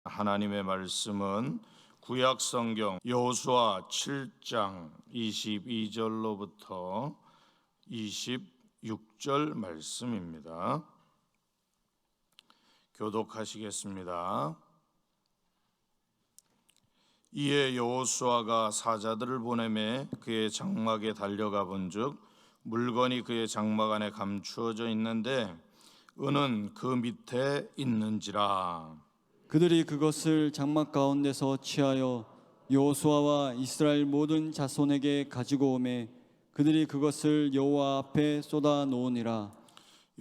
하나님의 말씀은 구약 성경 여호수아 7장 22절로부터 26절 말씀입니다. 교독하시겠습니다. 이에 여호수아가 사자들을 보내매 그의 장막에 달려가 본즉 물건이 그의 장막 안에 감추어져 있는데 은은 그 밑에 있는지라. 그들이 그것을 장막 가운데서 취하여 여호수아와 이스라엘 모든 자손에게 가지고 오매 그들이 그것을 여호와 앞에 쏟아 놓으니라.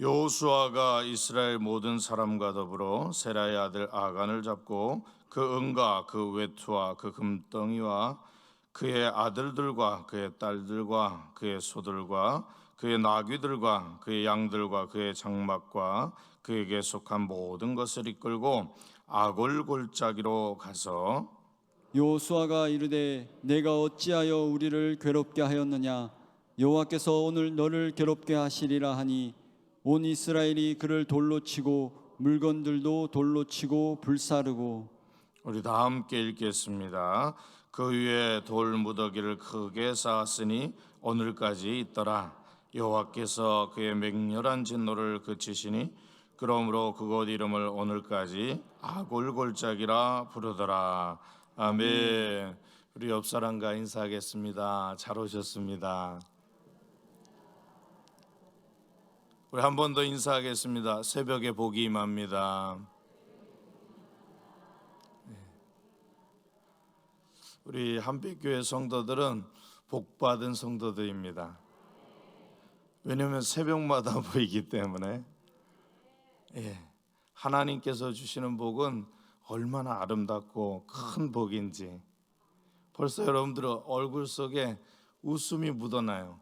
여호수아가 이스라엘 모든 사람과 더불어 세라의 아들 아간을 잡고 그 은과 그 외투와 그 금덩이와 그의 아들들과 그의 딸들과 그의 소들과 그의 나귀들과 그의 양들과 그의 장막과 그에게 속한 모든 것을 이끌고 아골 골짜기로 가서 여호수아가 이르되 내가 어찌하여 우리를 괴롭게 하였느냐. 여호와께서 오늘 너를 괴롭게 하시리라 하니 온 이스라엘이 그를 돌로 치고 물건들도 돌로 치고 불사르고. 우리 다 함께 읽겠습니다. 그 위에 돌 무더기를 크게 쌓았으니 오늘까지 있더라. 여호와께서 그의 맹렬한 진노를 그치시니 그러므로 그곳 이름을 오늘까지 아골골짜기라 부르더라. 아멘. 우리 옆 사람과 인사하겠습니다. 잘 오셨습니다. 우리 한 번 더 인사하겠습니다. 새벽에 복이 임합니다. 우리 한빛교회 성도들은 복받은 성도들입니다. 왜냐하면 새벽마다 보이기 때문에. 하나님께서 주시는 복은 얼마나 아름답고 큰 복인지 벌써 여러분들 얼굴 속에 웃음이 묻어나요.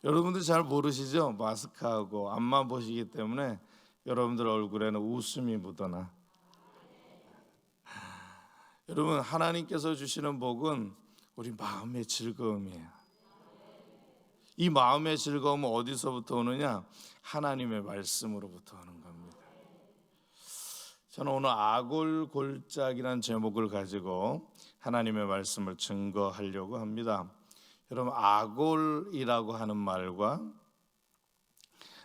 여러분들 잘 모르시죠? 마스크하고 앞만 보시기 때문에 여러분들 얼굴에는 웃음이 묻어나. 여러분, 하나님께서 주시는 복은 우리 마음의 즐거움이에요. 이 마음의 즐거움은 어디서부터 오느냐? 하나님의 말씀으로부터 오는 겁니다. 저는 오늘 아골골짜기라는 제목을 가지고 하나님의 말씀을 증거하려고 합니다. 여러분, 아골이라고 하는 말과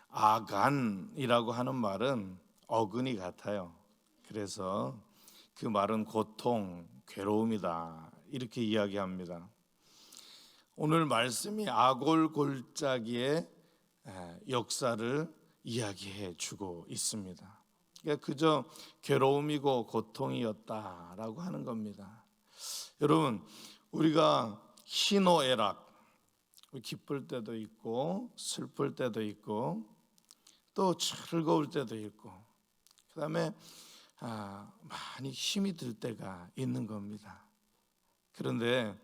아간이라고 하는 말은 어근이 같아요. 그래서 그 말은 고통, 괴로움이다 이렇게 이야기합니다. 오늘 말씀이 아골골짜기의 역사를 이야기해 주고 있습니다. 그러니까 그저 괴로움이고 고통이었다라고 하는 겁니다. 여러분, 우리가 희노애락, 기쁠 때도 있고 슬플 때도 있고 또 즐거울 때도 있고 그다음에 많이 힘이 들 때가 있는 겁니다. 그런데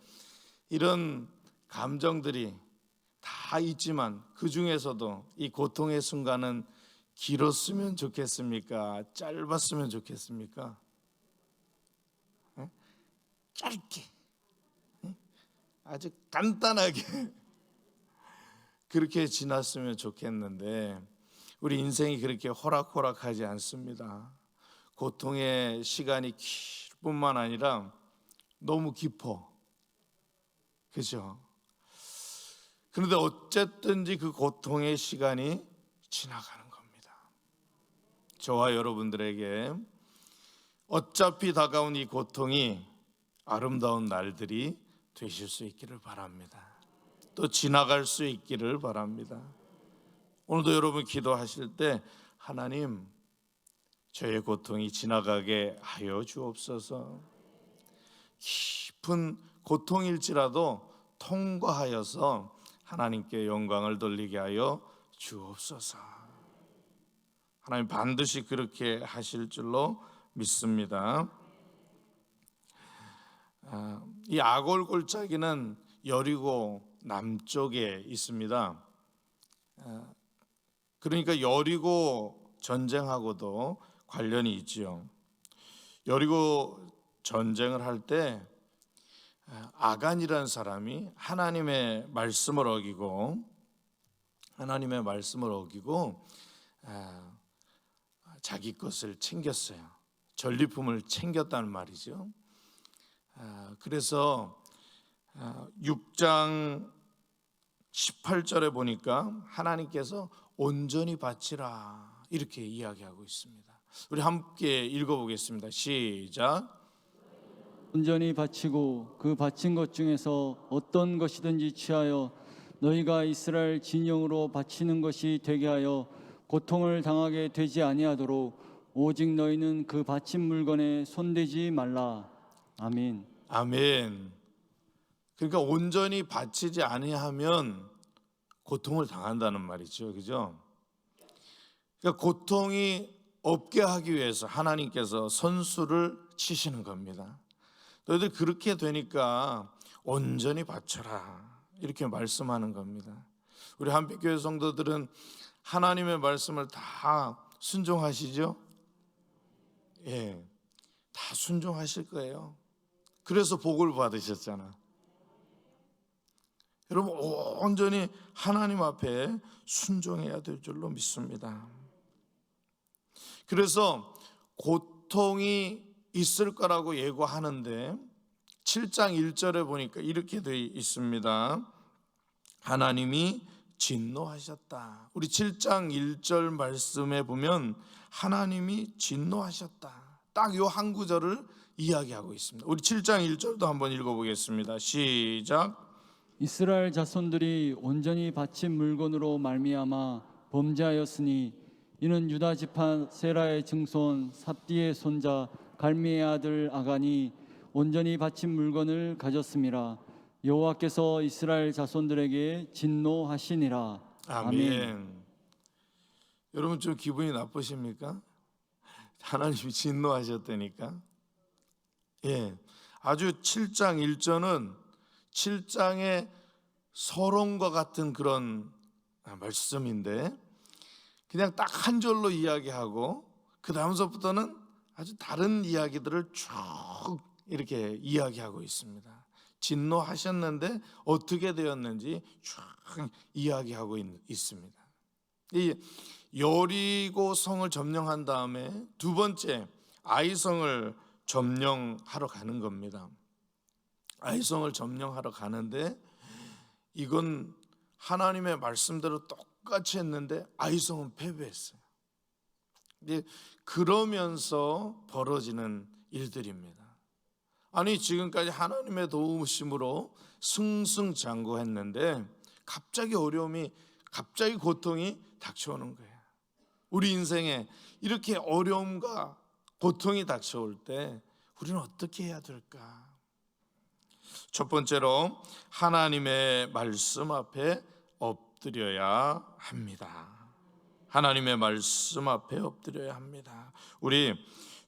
이런 감정들이 다 있지만 그 중에서도 이 고통의 순간은 길었으면 좋겠습니까? 짧았으면 좋겠습니까? 짧게, 아주 간단하게 그렇게 지났으면 좋겠는데 우리 인생이 그렇게 호락호락하지 않습니다. 고통의 시간이 길 뿐만 아니라 너무 깊어. 그죠? 그런데 어쨌든지 그 고통의 시간이 지나가는 겁니다. 저와 여러분들에게 어차피 다가온 이 고통이 아름다운 날들이 되실 수 있기를 바랍니다. 또 지나갈 수 있기를 바랍니다. 오늘도 여러분 기도하실 때 하나님, 저의 고통이 지나가게 하여 주옵소서. 깊은 고통일지라도 통과하여서 하나님께 영광을 돌리게 하여 주옵소서. 하나님 반드시 그렇게 하실 줄로 믿습니다. 이 아골골짜기는 여리고 남쪽에 있습니다. 그러니까 여리고 전쟁하고도 관련이 있지요. 여리고 전쟁을 할 때 아간이라는 사람이 하나님의 말씀을 어기고 자기 것을 챙겼어요. 전리품을 챙겼다는 말이죠. 그래서 6장 18절에 보니까 하나님께서 온전히 바치라 이렇게 이야기하고 있습니다. 우리 함께 읽어보겠습니다. 시작. 온전히 바치고 그 바친 것 중에서 어떤 것이든지 취하여 너희가 이스라엘 진영으로 바치는 것이 되게 하여 고통을 당하게 되지 아니하도록 오직 너희는 그 바친 물건에 손대지 말라. 아멘. 아멘. 그러니까 온전히 바치지 아니하면 고통을 당한다는 말이죠. 그죠? 그러니까 고통이 없게 하기 위해서 하나님께서 선수를 치시는 겁니다. 너희들 그렇게 되니까 온전히 바쳐라 이렇게 말씀하는 겁니다. 우리 한빛교회 성도들은 하나님의 말씀을 다 순종하시죠? 예, 다 순종하실 거예요. 그래서 복을 받으셨잖아. 여러분 온전히 하나님 앞에 순종해야 될 줄로 믿습니다. 그래서 고통이 있을 거라고 예고하는데 7장 1절에 보니까 이렇게 되어 있습니다. 하나님이 진노하셨다. 우리 7장 1절 말씀에 보면 하나님이 진노하셨다. 딱 요 한 구절을 이야기하고 있습니다. 우리 7장 1절도 한번 읽어보겠습니다. 시작. 이스라엘 자손들이 온전히 바친 물건으로 말미암아 범죄하였으니 이는 유다 지파 세라의 증손 삽디의 손자 갈미의 아들 아간이 온전히 바친 물건을 가졌음이라. 여호와께서 이스라엘 자손들에게 진노하시니라. 아멘. 여러분 좀 기분이 나쁘십니까? 하나님이 진노하셨다니까. 예, 아주 7장 1절은 7장의 서론과 같은 그런 말씀인데 그냥 딱 한 절로 이야기하고 그 다음서부터는 아주 다른 이야기들을 쭉 이렇게 이야기하고 있습니다. 진노하셨는데 어떻게 되었는지 쭉 이야기하고 있습니다. 이 여리고 성을 점령한 다음에 두 번째 아이성을 점령하러 가는 겁니다. 아이성을 점령하러 가는데 이건 하나님의 말씀대로 똑같이 했는데 아이성은 패배했어요. 그러면서 벌어지는 일들입니다. 아니 지금까지 하나님의 도우심으로 승승장구했는데 갑자기 어려움이 갑자기 고통이 닥쳐오는 거예요. 우리 인생에 이렇게 어려움과 고통이 닥쳐올 때 우리는 어떻게 해야 될까? 첫 번째로 하나님의 말씀 앞에 엎드려야 합니다. 하나님의 말씀 앞에 엎드려야 합니다. 우리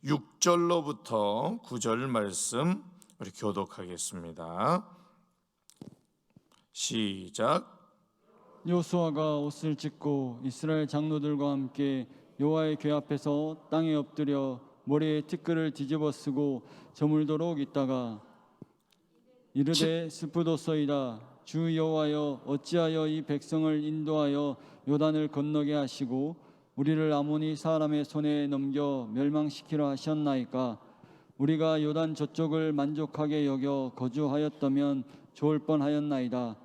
6절로부터 9절 말씀 우리 교독하겠습니다. 시작. 여호수아가 옷을 찢고 이스라엘 장로들과 함께 여호와의 궤 앞에서 땅에 엎드려 머리에 티끌을 뒤집어 쓰고 저물도록 있다가 이르되 슬프도소이다. 주 여호와여 어찌하여 이 백성을 인도하여 요단을 건너게 하시고 우리를 아모니 사람의 손에 넘겨 멸망시키려 하셨나이까. 우리가 요단 저쪽을 만족하게 여겨 거주하였다면 좋을 뻔하였나이다.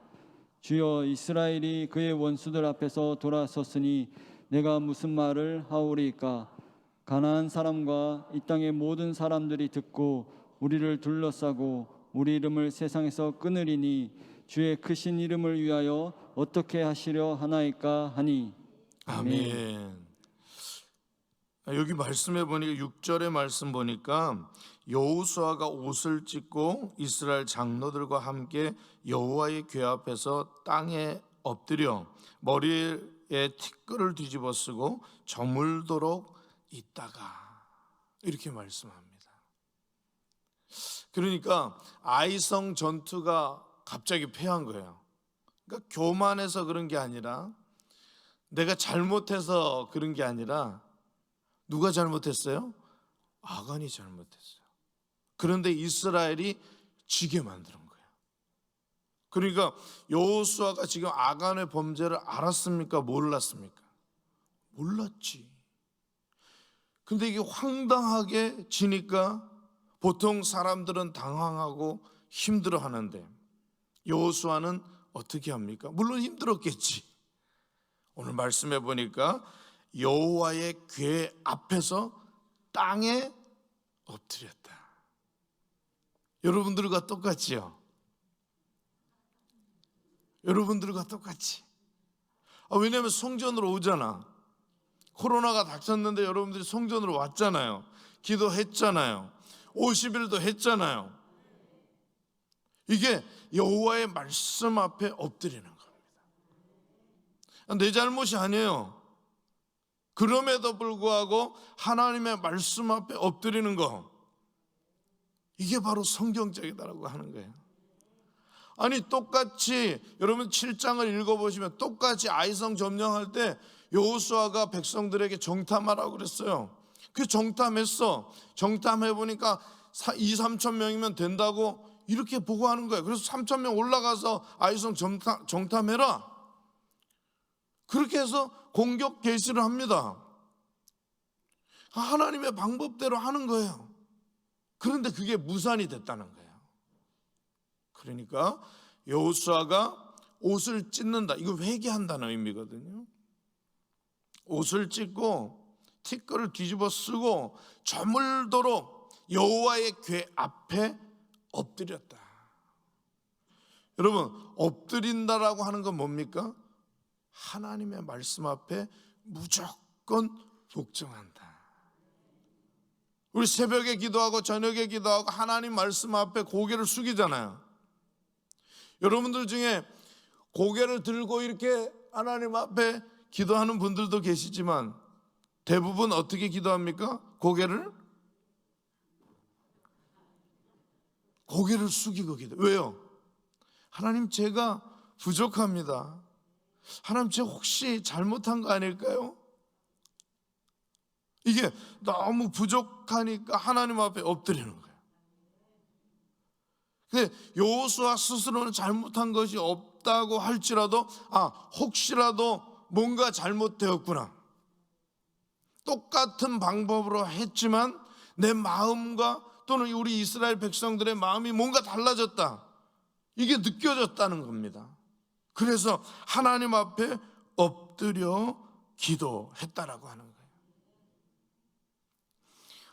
주여 이스라엘이 그의 원수들 앞에서 돌아섰으니 내가 무슨 말을 하오리이까. 가나안 사람과 이 땅의 모든 사람들이 듣고 우리를 둘러싸고 우리 이름을 세상에서 끊으리니 주의 크신 이름을 위하여 어떻게 하시려 하나이까 하니. 아멘. 여기 말씀해 보니까 6절의 말씀 보니까 여호수아가 옷을 찢고 이스라엘 장로들과 함께 여호와의 궤 앞에서 땅에 엎드려 머리에 티끌을 뒤집어 쓰고 저물도록 있다가 이렇게 말씀합니다. 그러니까 아이성 전투가 갑자기 패한 거예요. 그러니까 교만해서 그런 게 아니라 내가 잘못해서 그런 게 아니라 누가 잘못했어요? 아간이 잘못했어요. 그런데 이스라엘이 지게 만드는 거예요. 그러니까 여호수아가 지금 아간의 범죄를 알았습니까? 몰랐습니까? 몰랐지. 근데 이게 황당하게 지니까 보통 사람들은 당황하고 힘들어 하는데 여호수아는 어떻게 합니까? 물론 힘들었겠지. 오늘 말씀해 보니까 여호와의 궤 앞에서 땅에 엎드렸다. 여러분들과 똑같지요? 여러분들과 똑같이. 왜냐하면 성전으로 오잖아. 코로나가 닥쳤는데 여러분들이 성전으로 왔잖아요. 기도했잖아요. 50일도 했잖아요. 이게 여호와의 말씀 앞에 엎드리는 겁니다. 내 잘못이 아니에요. 그럼에도 불구하고 하나님의 말씀 앞에 엎드리는 거, 이게 바로 성경적이다라고 하는 거예요. 아니 똑같이 여러분 7장을 읽어보시면 똑같이 아이성 점령할 때 여호수아가 백성들에게 정탐하라고 그랬어요. 그 정탐했어. 정탐해보니까 2-3천 명이면 된다고 이렇게 보고하는 거예요. 그래서 3천 명 올라가서 아이성 정탐해라. 그렇게 해서 공격 개시를 합니다. 하나님의 방법대로 하는 거예요. 그런데 그게 무산이 됐다는 거예요. 그러니까 여호수아가 옷을 찢는다. 이거 회개한다는 의미거든요. 옷을 찢고 티끌을 뒤집어 쓰고 저물도록 여호와의 궤 앞에 엎드렸다. 여러분, 엎드린다라고 하는 건 뭡니까? 하나님의 말씀 앞에 무조건 복종한다. 우리 새벽에 기도하고 저녁에 기도하고 하나님 말씀 앞에 고개를 숙이잖아요. 여러분들 중에 고개를 들고 이렇게 하나님 앞에 기도하는 분들도 계시지만 대부분 어떻게 기도합니까? 고개를 숙이고 기도. 왜요? 하나님, 제가 부족합니다. 하나님, 제가 혹시 잘못한 거 아닐까요? 이게 너무 부족하니까 하나님 앞에 엎드리는 거예요. 근데 여호수아 스스로는 잘못한 것이 없다고 할지라도 혹시라도 뭔가 잘못되었구나. 똑같은 방법으로 했지만 내 마음과 또는 우리 이스라엘 백성들의 마음이 뭔가 달라졌다. 이게 느껴졌다는 겁니다. 그래서 하나님 앞에 엎드려 기도했다라고 하는 거예요.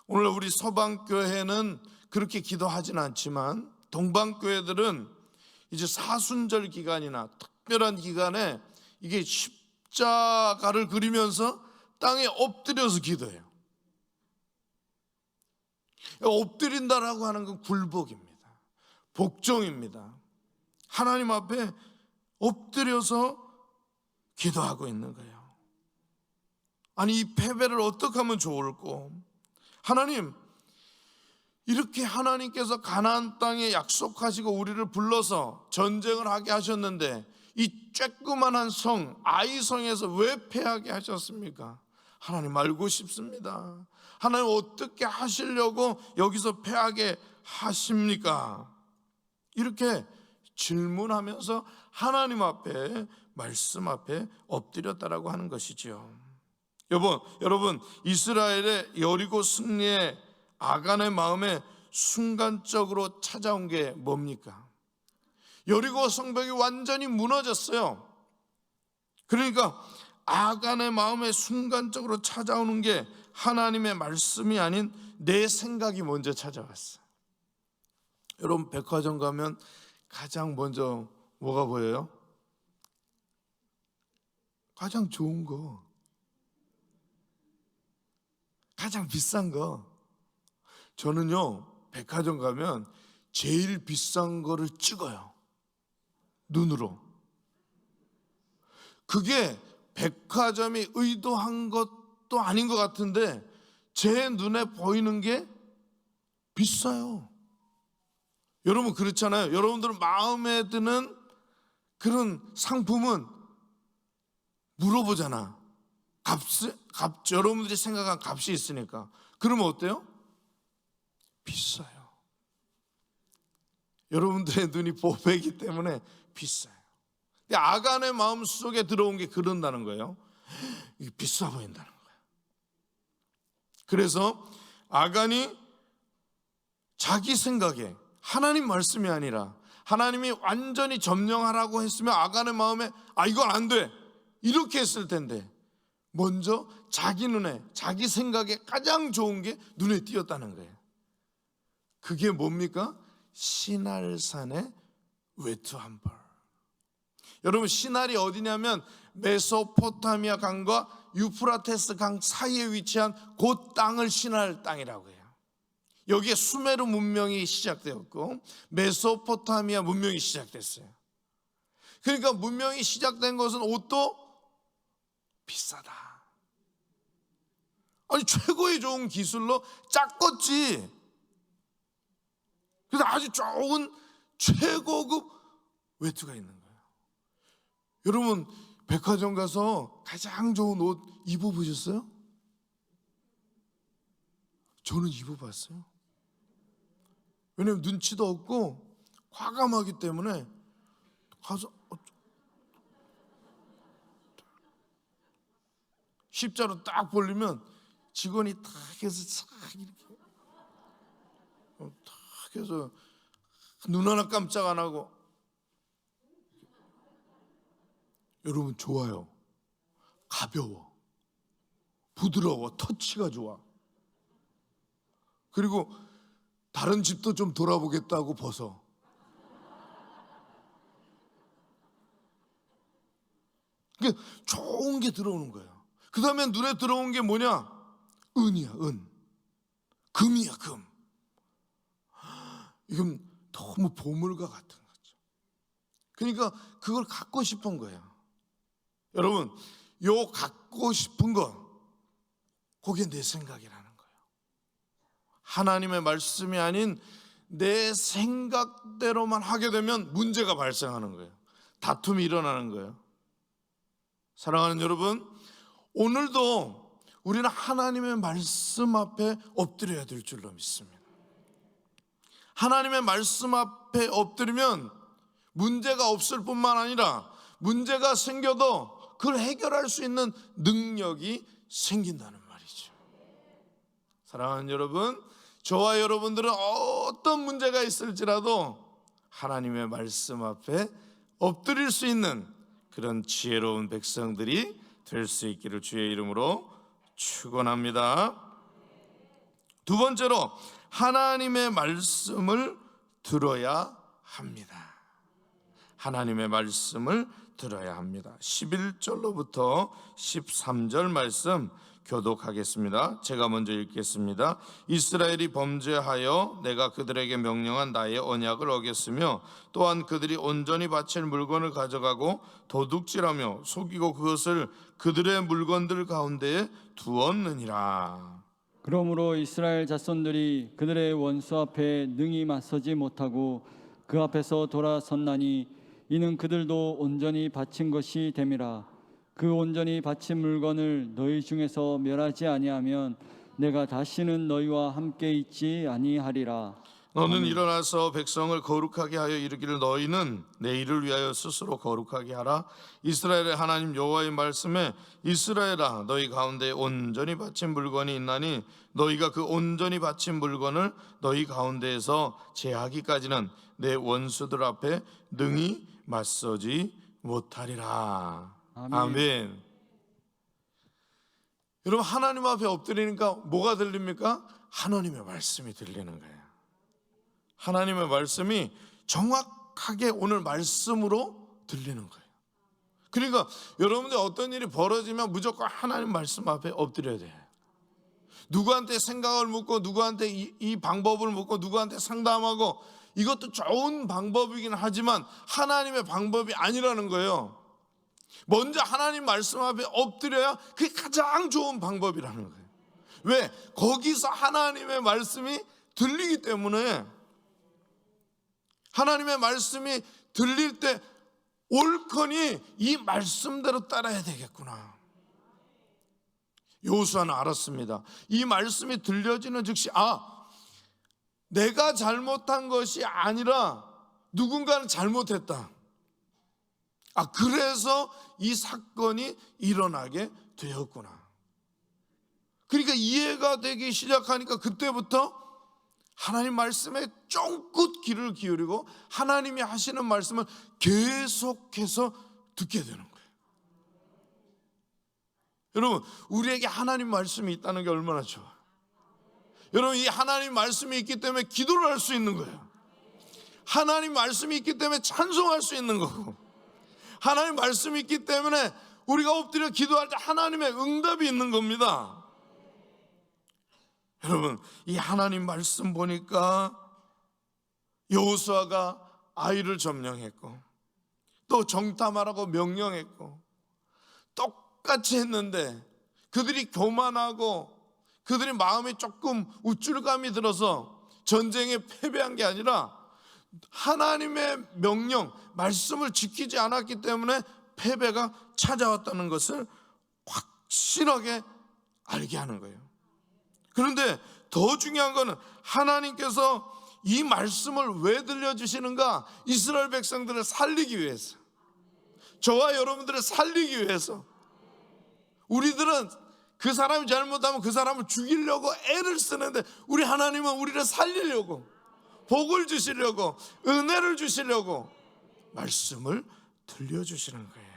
오늘 우리 서방교회는 그렇게 기도하진 않지만 동방교회들은 이제 사순절 기간이나 특별한 기간에 이게 십자가를 그리면서 땅에 엎드려서 기도해요. 엎드린다라고 하는 건 굴복입니다. 복종입니다. 하나님 앞에 엎드려서 기도하고 있는 거예요. 아니, 이 패배를 어떻게 하면 좋을까? 하나님, 이렇게 하나님께서 가나안 땅에 약속하시고 우리를 불러서 전쟁을 하게 하셨는데 이 쬐끄만한 성 아이성에서 왜 패하게 하셨습니까? 하나님, 알고 싶습니다. 하나님, 어떻게 하시려고 여기서 패하게 하십니까? 이렇게 질문하면서 하나님 앞에 말씀 앞에 엎드렸다라고 하는 것이지요. 여러분, 이스라엘의 여리고 승리에 아간의 마음에 순간적으로 찾아온 게 뭡니까? 여리고 성벽이 완전히 무너졌어요. 그러니까 아간의 마음에 순간적으로 찾아오는 게 하나님의 말씀이 아닌 내 생각이 먼저 찾아왔어요. 여러분, 백화점 가면 가장 먼저 뭐가 보여요? 가장 좋은 거, 가장 비싼 거. 저는요, 백화점 가면 제일 비싼 거를 찍어요. 눈으로. 그게 백화점이 의도한 것도 아닌 것 같은데 제 눈에 보이는 게 비싸요. 여러분, 그렇잖아요. 여러분들 마음에 드는 그런 상품은 물어보잖아. 여러분들이 생각한 값이 있으니까. 그러면 어때요? 비싸요. 여러분들의 눈이 보배이기 때문에 비싸요. 아간의 마음 속에 들어온 게 그런다는 거예요. 이게 비싸 보인다는 거예요. 그래서 아간이 자기 생각에 하나님 말씀이 아니라 하나님이 완전히 점령하라고 했으면 아간의 마음에 이건 안 돼 이렇게 했을 텐데 먼저 자기 눈에 자기 생각에 가장 좋은 게 눈에 띄었다는 거예요. 그게 뭡니까? 시날산의 외투 한 벌. 여러분, 시날이 어디냐면 메소포타미아 강과 유프라테스 강 사이에 위치한 그 땅을 시날 땅이라고 해요. 여기에 수메르 문명이 시작되었고 메소포타미아 문명이 시작됐어요. 그러니까 문명이 시작된 것은 옷도 비싸다. 아니, 최고의 좋은 기술로 짝껐지. 그래서 아주 좋은 최고급 외투가 있는 거예요. 여러분, 백화점 가서 가장 좋은 옷 입어보셨어요? 저는 입어봤어요. 왜냐면 눈치도 없고 과감하기 때문에 가서 십자로 딱 벌리면 직원이 딱 해서 싹 이렇게 딱 해서 눈 하나 깜짝 안 하고. 여러분, 좋아요. 가벼워, 부드러워, 터치가 좋아. 그리고 다른 집도 좀 돌아보겠다고 벗어. 그러니까 좋은 게 들어오는 거예요. 그 다음에 눈에 들어온 게 뭐냐? 은이야, 은. 금이야, 금. 이건 너무 보물과 같은 거죠. 그러니까 그걸 갖고 싶은 거예요. 여러분, 요 갖고 싶은 거, 그게 내 생각이라는 거예요. 하나님의 말씀이 아닌 내 생각대로만 하게 되면 문제가 발생하는 거예요. 다툼이 일어나는 거예요. 사랑하는 여러분, 오늘도 우리는 하나님의 말씀 앞에 엎드려야 될 줄로 믿습니다. 하나님의 말씀 앞에 엎드리면 문제가 없을 뿐만 아니라 문제가 생겨도 그걸 해결할 수 있는 능력이 생긴다는 말이죠. 사랑하는 여러분, 저와 여러분들은 어떤 문제가 있을지라도 하나님의 말씀 앞에 엎드릴 수 있는 그런 지혜로운 백성들이 될 수 있기를 주의 이름으로 축원합니다. 두 번째로, 하나님의 말씀을 들어야 합니다. 하나님의 말씀을 들어야 합니다. 11절로부터 13절 말씀 교독하겠습니다. 제가 먼저 읽겠습니다. 이스라엘이 범죄하여 내가 그들에게 명령한 나의 언약을 어겼으며 또한 그들이 온전히 바칠 물건을 가져가고 도둑질하며 속이고 그것을 그들의 물건들 가운데에 두었느니라. 그러므로 이스라엘 자손들이 그들의 원수 앞에 능히 맞서지 못하고 그 앞에서 돌아섰나니 이는 그들도 온전히 바친 것이 됨이라. 그 온전히 바친 물건을 너희 중에서 멸하지 아니하면 내가 다시는 너희와 함께 있지 아니하리라. 너는 일어나서 백성을 거룩하게 하여 이르기를 너희는 내 일을 위하여 스스로 거룩하게 하라. 이스라엘의 하나님 여호와의 말씀에 이스라엘아 너희 가운데 온전히 바친 물건이 있나니 너희가 그 온전히 바친 물건을 너희 가운데에서 제하기까지는 내 원수들 앞에 능히 맞서지 못하리라. 아멘. 여러분, 하나님 앞에 엎드리니까 뭐가 들립니까? 하나님의 말씀이 들리는 거예요. 하나님의 말씀이 정확하게 오늘 말씀으로 들리는 거예요. 그러니까 여러분들 어떤 일이 벌어지면 무조건 하나님 말씀 앞에 엎드려야 돼요. 누구한테 생각을 묻고 누구한테 이 방법을 묻고 누구한테 상담하고, 이것도 좋은 방법이긴 하지만 하나님의 방법이 아니라는 거예요. 먼저 하나님 말씀 앞에 엎드려야 그게 가장 좋은 방법이라는 거예요. 왜? 거기서 하나님의 말씀이 들리기 때문에. 하나님의 말씀이 들릴 때 옳거니 이 말씀대로 따라야 되겠구나. 여호수아는 알았습니다. 이 말씀이 들려지는 즉시 내가 잘못한 것이 아니라 누군가는 잘못했다. 그래서 이 사건이 일어나게 되었구나. 그러니까 이해가 되기 시작하니까 그때부터 하나님 말씀에 쫑긋 귀를 기울이고 하나님이 하시는 말씀을 계속해서 듣게 되는 거예요. 여러분, 우리에게 하나님 말씀이 있다는 게 얼마나 좋아요. 여러분, 이 하나님 말씀이 있기 때문에 기도를 할 수 있는 거예요. 하나님 말씀이 있기 때문에 찬송할 수 있는 거고, 하나님 말씀이 있기 때문에 우리가 엎드려 기도할 때 하나님의 응답이 있는 겁니다. 여러분, 이 하나님 말씀 보니까 여호수아가 아이를 점령했고 또 정탐하라고 명령했고 똑같이 했는데 그들이 교만하고 그들이 마음에 조금 우쭐감이 들어서 전쟁에 패배한 게 아니라 하나님의 명령, 말씀을 지키지 않았기 때문에 패배가 찾아왔다는 것을 확실하게 알게 하는 거예요. 그런데 더 중요한 것은 하나님께서 이 말씀을 왜 들려주시는가? 이스라엘 백성들을 살리기 위해서, 저와 여러분들을 살리기 위해서. 우리들은 그 사람이 잘못하면 그 사람을 죽이려고 애를 쓰는데 우리 하나님은 우리를 살리려고, 복을 주시려고, 은혜를 주시려고 말씀을 들려주시는 거예요.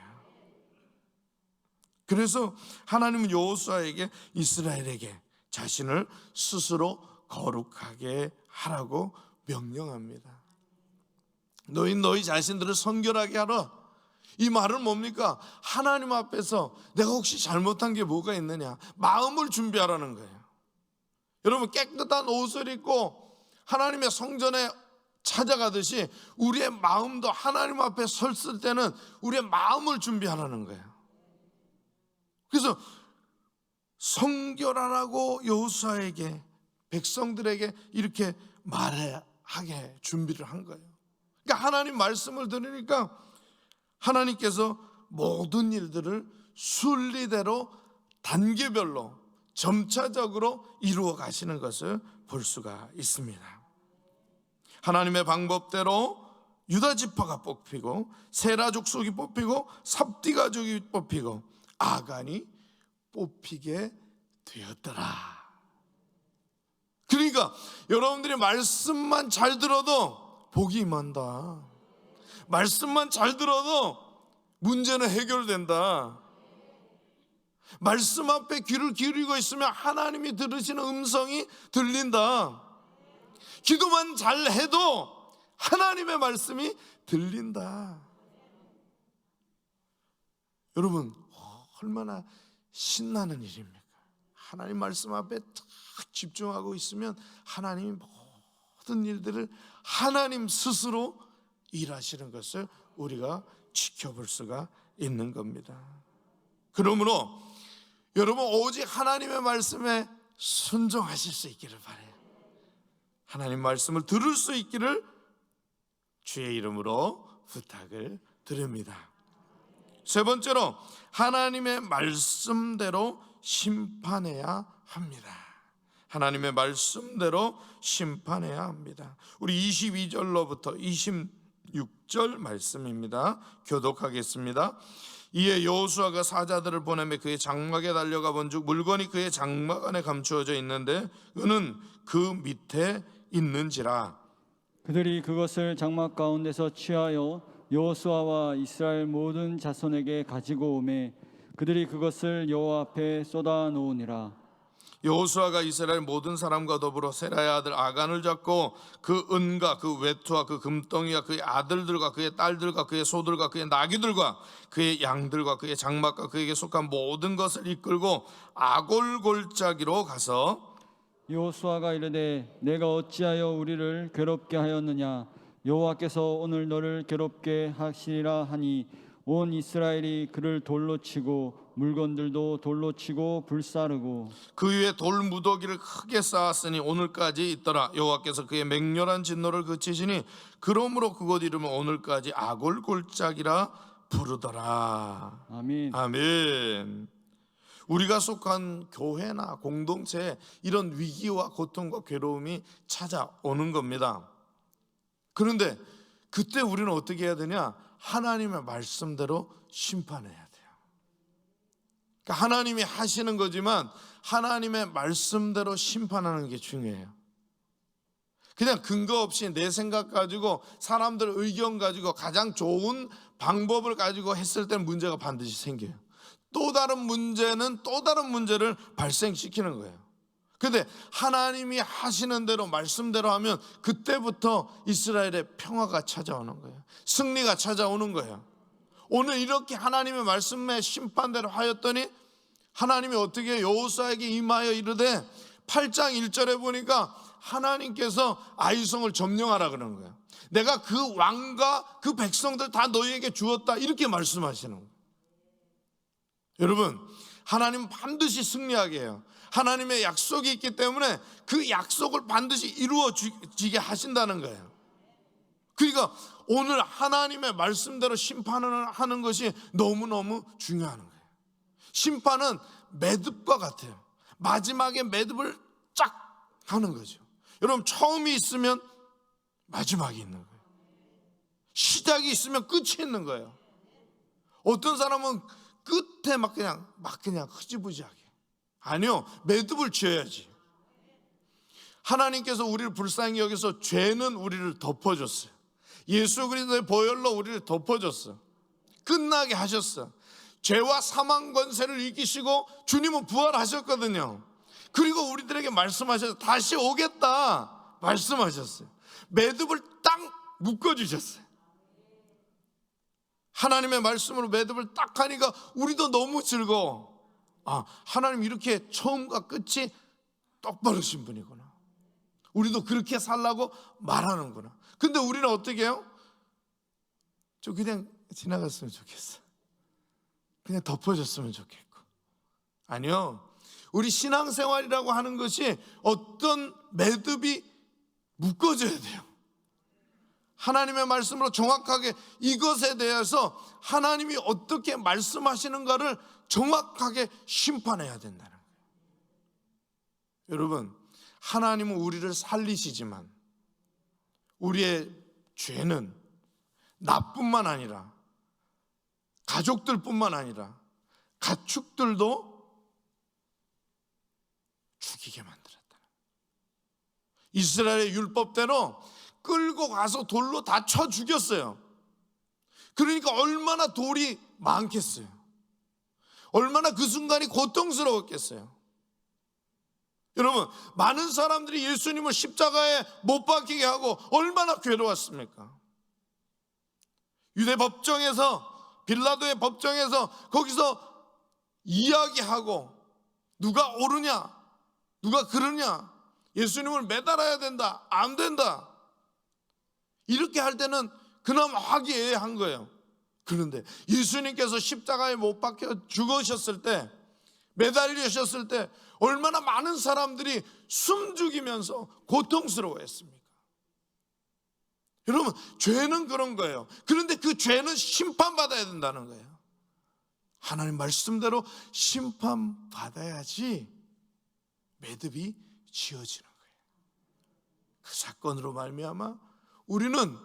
그래서 하나님은 여호수아에게, 이스라엘에게 자신을 스스로 거룩하게 하라고 명령합니다. 너희 자신들을 성결하게 하라. 이 말은 뭡니까? 하나님 앞에서 내가 혹시 잘못한 게 뭐가 있느냐, 마음을 준비하라는 거예요. 여러분, 깨끗한 옷을 입고 하나님의 성전에 찾아가듯이 우리의 마음도 하나님 앞에 섰을 때는 우리의 마음을 준비하라는 거예요. 그래서 성결하라고 여호수아에게, 백성들에게 이렇게 말하게 준비를 한 거예요. 그러니까 하나님 말씀을 들으니까 하나님께서 모든 일들을 순리대로 단계별로 점차적으로 이루어 가시는 것을 볼 수가 있습니다. 하나님의 방법대로 유다 지파가 뽑히고 세라 족속이 뽑히고 삽디 가족이 뽑히고 아간이 뽑히게 되었더라. 그러니까 여러분들이 말씀만 잘 들어도 복이 임한다. 말씀만 잘 들어도 문제는 해결된다. 말씀 앞에 귀를 기울이고 있으면 하나님이 들으시는 음성이 들린다. 기도만 잘 해도 하나님의 말씀이 들린다. 여러분, 얼마나 신나는 일입니까? 하나님 말씀 앞에 딱 집중하고 있으면 하나님이 모든 일들을 하나님 스스로 일하시는 것을 우리가 지켜볼 수가 있는 겁니다. 그러므로 여러분, 오직 하나님의 말씀에 순종하실 수 있기를 바라요. 하나님 말씀을 들을 수 있기를 주의 이름으로 부탁을 드립니다. 세 번째로, 하나님의 말씀대로 심판해야 합니다. 하나님의 말씀대로 심판해야 합니다. 우리 22절로부터 26절 말씀입니다. 교독하겠습니다. 이에 여호수아가 사자들을 보내매 그의 장막에 달려가 본즉 물건이 그의 장막 안에 감추어져 있는데 그는 그 밑에 있는지라. 그들이 그것을 장막 가운데서 취하여 여호수아와 이스라엘 모든 자손에게 가지고 오매 그들이 그것을 여호와 앞에 쏟아 놓으니라. 여호수아가 이스라엘 모든 사람과 더불어 세라의 아들 아간을 잡고 그 은과 그 외투와 그 금덩이와 그의 아들들과 그의 딸들과 그의 소들과 그의 나귀들과 그의 양들과 그의 장막과 그에게 속한 모든 것을 이끌고 아골골짜기로 가서 여호수아가 이르되 내가 어찌하여 우리를 괴롭게 하였느냐, 여호와께서 오늘 너를 괴롭게 하시리라 하니 온 이스라엘이 그를 돌로 치고 물건들도 돌로 치고 불사르고 그 위에 돌 무더기를 크게 쌓았으니 오늘까지 있더라. 여호와께서 그의 맹렬한 진노를 그치시니 그러므로 그곳 이름은 오늘까지 아골골짜기라 부르더라. 아멘. 아멘. 우리가 속한 교회나 공동체에 이런 위기와 고통과 괴로움이 찾아오는 겁니다. 그런데 그때 우리는 어떻게 해야 되냐? 하나님의 말씀대로 심판해야 돼요. 그러니까 하나님이 하시는 거지만 하나님의 말씀대로 심판하는 게 중요해요. 그냥 근거 없이 내 생각 가지고 사람들 의견 가지고 가장 좋은 방법을 가지고 했을 때는 문제가 반드시 생겨요. 또 다른 문제는 또 다른 문제를 발생시키는 거예요. 근데 하나님이 하시는 대로 말씀대로 하면 그때부터 이스라엘의 평화가 찾아오는 거예요. 승리가 찾아오는 거예요. 오늘 이렇게 하나님의 말씀의 심판대로 하였더니 하나님이 어떻게 여호수아에게 임하여 이르되 8장 1절에 보니까 하나님께서 아이성을 점령하라 그러는 거예요. 내가 그 왕과 그 백성들 다 너희에게 주었다 이렇게 말씀하시는 거예요. 여러분, 하나님은 반드시 승리하게 해요. 하나님의 약속이 있기 때문에 그 약속을 반드시 이루어지게 하신다는 거예요. 그러니까 오늘 하나님의 말씀대로 심판을 하는 것이 너무너무 중요한 거예요. 심판은 매듭과 같아요. 마지막에 매듭을 쫙 하는 거죠. 여러분, 처음이 있으면 마지막이 있는 거예요. 시작이 있으면 끝이 있는 거예요. 어떤 사람은 끝에 막 그냥 흐지부지하게. 아니요, 매듭을 지어야지. 하나님께서 우리를 불쌍히 여기서 죄는 우리를 덮어줬어요. 예수 그리스도의 보혈로 우리를 덮어줬어. 끝나게 하셨어. 죄와 사망 권세를 이기시고 주님은 부활하셨거든요. 그리고 우리들에게 말씀하셔서 다시 오겠다 말씀하셨어요. 매듭을 딱 묶어주셨어요. 하나님의 말씀으로 매듭을 딱 하니까 우리도 너무 즐거워. 아, 하나님 이렇게 처음과 끝이 똑바르신 분이구나. 우리도 그렇게 살라고 말하는구나. 근데 우리는 어떻게 해요? 저 그냥 지나갔으면 좋겠어. 그냥 덮어졌으면 좋겠고. 아니요, 우리 신앙생활이라고 하는 것이 어떤 매듭이 묶어져야 돼요. 하나님의 말씀으로 정확하게 이것에 대해서 하나님이 어떻게 말씀하시는가를 정확하게 심판해야 된다는 거예요. 여러분, 하나님은 우리를 살리시지만 우리의 죄는 나뿐만 아니라 가족들뿐만 아니라 가축들도 죽이게 만들었다는 거예요. 이스라엘의 율법대로 끌고 가서 돌로 다 쳐 죽였어요. 그러니까 얼마나 돌이 많겠어요. 얼마나 그 순간이 고통스러웠겠어요. 여러분, 많은 사람들이 예수님을 십자가에 못 박히게 하고 얼마나 괴로웠습니까? 유대 법정에서, 빌라도의 법정에서 거기서 이야기하고 누가 옳으냐, 누가 그러냐, 예수님을 매달아야 된다, 안 된다, 이렇게 할 때는 그나마 화기애애한 거예요. 그런데 예수님께서 십자가에 못 박혀 죽으셨을 때, 매달리셨을 때 얼마나 많은 사람들이 숨죽이면서 고통스러워했습니까? 여러분, 죄는 그런 거예요. 그런데 그 죄는 심판받아야 된다는 거예요. 하나님 말씀대로 심판받아야지 매듭이 지어지는 거예요. 그 사건으로 말미암아 우리는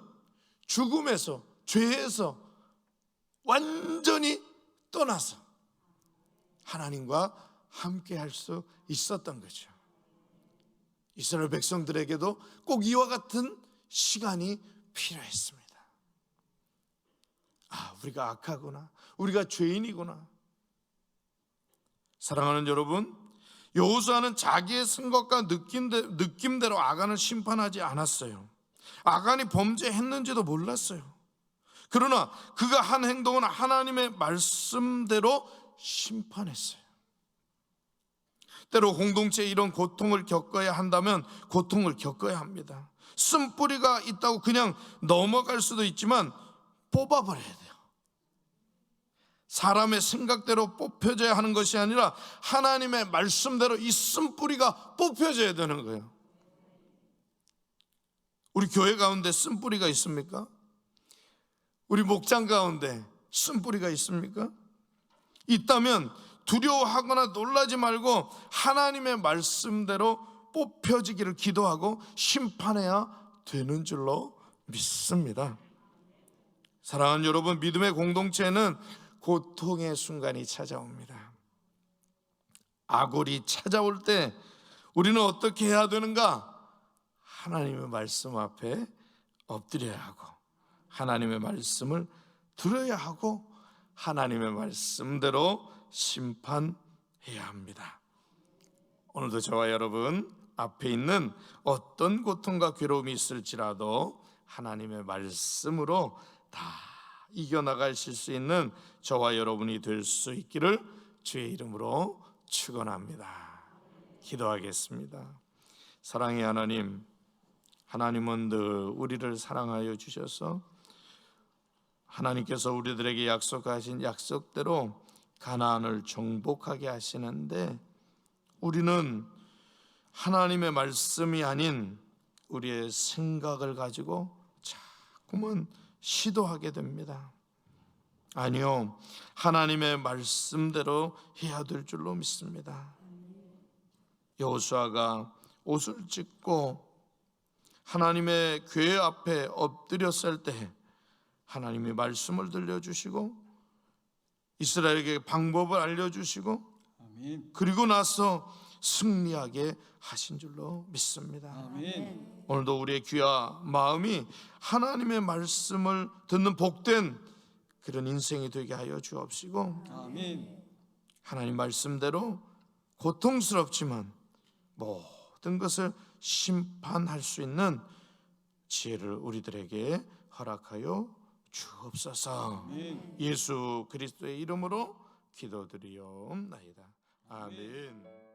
죽음에서, 죄에서 완전히 떠나서 하나님과 함께 할 수 있었던 거죠. 이스라엘 백성들에게도 꼭 이와 같은 시간이 필요했습니다. 아, 우리가 악하구나, 우리가 죄인이구나. 사랑하는 여러분, 여호수아는 자기의 생각과 느낌대로 아간을 심판하지 않았어요. 아간이 범죄했는지도 몰랐어요. 그러나 그가 한 행동은 하나님의 말씀대로 심판했어요. 때로 공동체에 이런 고통을 겪어야 한다면 고통을 겪어야 합니다. 쓴뿌리가 있다고 그냥 넘어갈 수도 있지만 뽑아버려야 돼요. 사람의 생각대로 뽑혀져야 하는 것이 아니라 하나님의 말씀대로 이 쓴뿌리가 뽑혀져야 되는 거예요. 우리 교회 가운데 쓴뿌리가 있습니까? 우리 목장 가운데 쓴뿌리가 있습니까? 있다면 두려워하거나 놀라지 말고 하나님의 말씀대로 뽑혀지기를 기도하고 심판해야 되는 줄로 믿습니다. 사랑하는 여러분, 믿음의 공동체는 고통의 순간이 찾아옵니다. 악월이 찾아올 때 우리는 어떻게 해야 되는가? 하나님의 말씀 앞에 엎드려야 하고 하나님의 말씀을 들어야 하고 하나님의 말씀대로 심판해야 합니다. 오늘도 저와 여러분 앞에 있는 어떤 고통과 괴로움이 있을지라도 하나님의 말씀으로 다 이겨나가실 수 있는 저와 여러분이 될 수 있기를 주의 이름으로 축원합니다. 기도하겠습니다. 사랑의 하나님, 하나님은 늘 우리를 사랑하여 주셔서 하나님께서 우리들에게 약속하신 약속대로 가나안을 정복하게 하시는데 우리는 하나님의 말씀이 아닌 우리의 생각을 가지고 자꾸만 시도하게 됩니다. 아니요, 하나님의 말씀대로 해야 될 줄로 믿습니다. 여호수아가 옷을 찢고 하나님의 궤 앞에 엎드렸을 때 하나님이 말씀을 들려주시고 이스라엘에게 방법을 알려주시고 아멘. 그리고 나서 승리하게 하신 줄로 믿습니다. 아멘. 오늘도 우리의 귀와 마음이 하나님의 말씀을 듣는 복된 그런 인생이 되게 하여 주옵시고 아멘. 하나님 말씀대로 고통스럽지만 모든 것을 심판할 수 있는 지혜를 우리들에게 허락하여 주옵소서. 아멘. 예수 그리스도의 이름으로 기도드리옵나이다. 아멘.